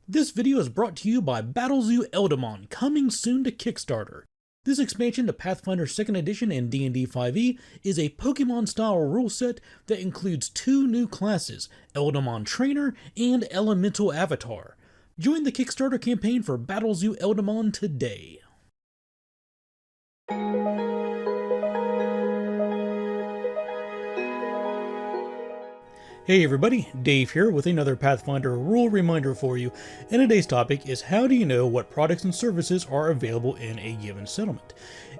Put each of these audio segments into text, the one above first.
This video is brought to you by Battlezoo Eldamon, coming soon to Kickstarter. This expansion to Pathfinder 2nd Edition and D&D 5e is a Pokemon-style rule set that includes two new classes, Eldamon Trainer and Elemental Avatar. Join the Kickstarter campaign for Battlezoo Eldamon today. Hey everybody, Dave here with another Pathfinder rule reminder for you, and today's topic is how do you know what products and services are available in a given settlement?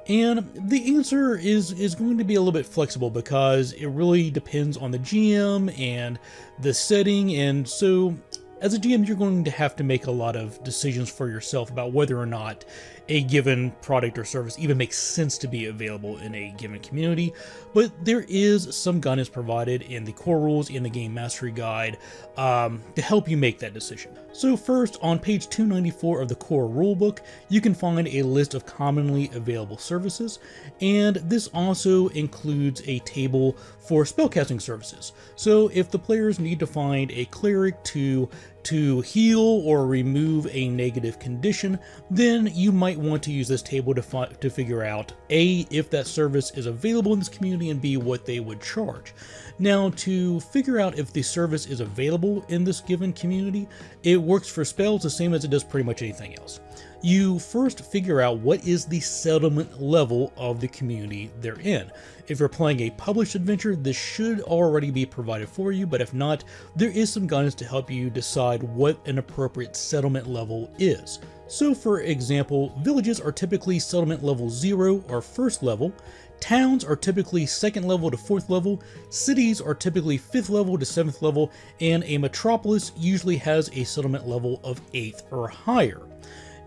And the answer is going to be a little bit flexible because it really depends on the GM and the setting, and so as a GM you're going to have to make a lot of decisions for yourself about whether or not a given product or service even makes sense to be available in a given community, but there is some guidance provided in the core rules in the game mastery guide to help you make that decision. So first, on page 294 of the core rulebook, you can find a list of commonly available services, and this also includes a table for spellcasting services. So if the players need to find a cleric to heal or remove a negative condition, then you might want to use this table to figure out A, if that service is available in this community, and B, what they would charge. Now, to figure out if the service is available in this given community, it works for spells the same as it does pretty much anything else. You first figure out what is the settlement level of the community they're in. If you're playing a published adventure, this should already be provided for you, but if not, there is some guidance to help you decide what an appropriate settlement level is. So for example, villages are typically settlement level 0 or first level, towns are typically 2nd level to 4th level, cities are typically 5th level to 7th level, and a metropolis usually has a settlement level of 8th or higher.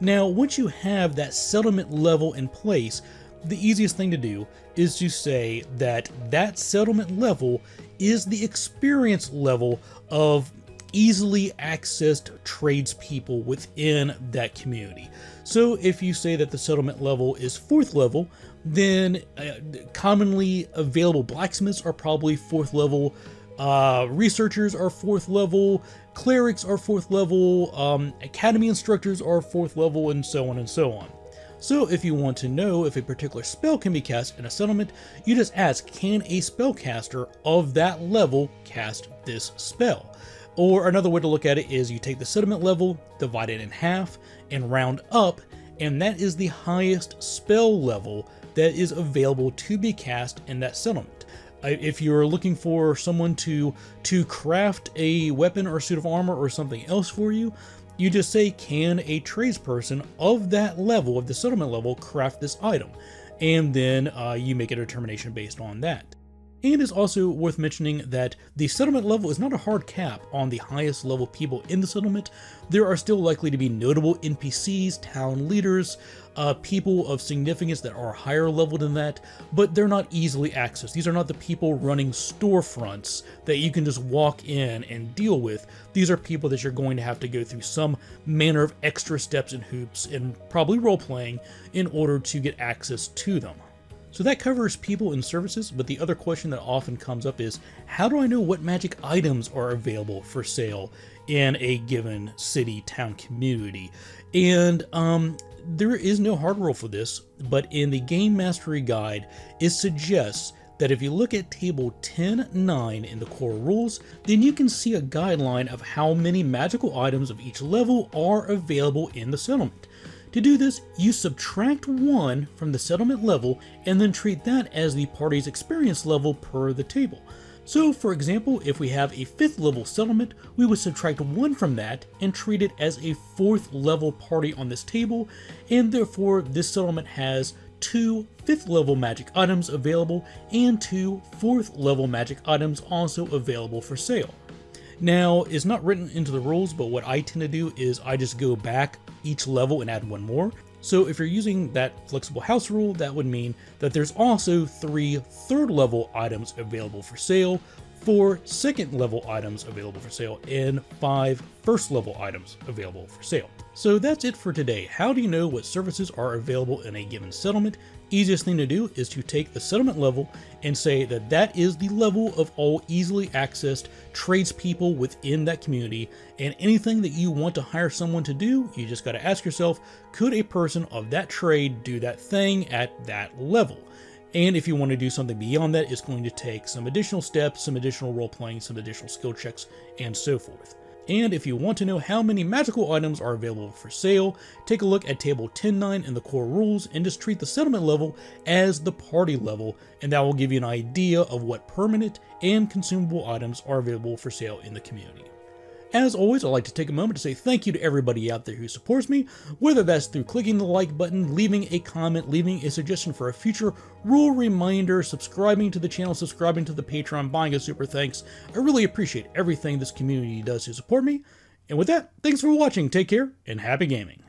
Now, once you have that settlement level in place, the easiest thing to do is to say that that settlement level is the experience level of easily accessed tradespeople within that community. So if you say that the settlement level is 4th level, then commonly available blacksmiths are probably 4th level, researchers are 4th level, clerics are 4th level, academy instructors are 4th level, and so on and so on. So if you want to know if a particular spell can be cast in a settlement, you just ask, can a spellcaster of that level cast this spell? Or another way to look at it is you take the settlement level, divide it in half, and round up, and that is the highest spell level that is available to be cast in that settlement. If you're looking for someone to craft a weapon or suit of armor or something else for you, you just say, can a tradesperson of that level, of the settlement level, craft this item? And then you make a determination based on that. And it's also worth mentioning that the settlement level is not a hard cap on the highest level people in the settlement. There are still likely to be notable NPCs, town leaders, people of significance that are higher level than that, but they're not easily accessed. These are not the people running storefronts that you can just walk in and deal with. These are people that you're going to have to go through some manner of extra steps and hoops and probably role-playing in order to get access to them. So that covers people and services, but the other question that often comes up is, how do I know what magic items are available for sale in a given city, town, community? And there is no hard rule for this, but in the Game Mastery Guide, it suggests that if you look at table 10.9 in the core rules, then you can see a guideline of how many magical items of each level are available in the settlement. To do this, you subtract 1 from the settlement level and then treat that as the party's experience level per the table. So for example, if we have a 5th level settlement, we would subtract 1 from that and treat it as a 4th level party on this table, and therefore this settlement has 2 5th level magic items available and 2 4th level magic items also available for sale. Now, it's not written into the rules, but what I tend to do is I just go back each level and add 1 more. So if you're using that flexible house rule, that would mean that there's also 3 3rd level items available for sale, 4 2nd level items available for sale, and 5 1st level items available for sale. So that's it for today. How do you know what services are available in a given settlement? Easiest thing to do is to take the settlement level and say that that is the level of all easily accessed tradespeople within that community, and anything that you want to hire someone to do, you just got to ask yourself, could a person of that trade do that thing at that level? And if you want to do something beyond that, it's going to take some additional steps, some additional role playing, some additional skill checks, and so forth. And if you want to know how many magical items are available for sale, take a look at table 10.9 in the core rules and just treat the settlement level as the party level, and that will give you an idea of what permanent and consumable items are available for sale in the community. As always, I'd like to take a moment to say thank you to everybody out there who supports me, whether that's through clicking the like button, leaving a comment, leaving a suggestion for a future rule reminder, subscribing to the channel, subscribing to the Patreon, buying a super thanks. I really appreciate everything this community does to support me. And with that, thanks for watching, take care, and happy gaming.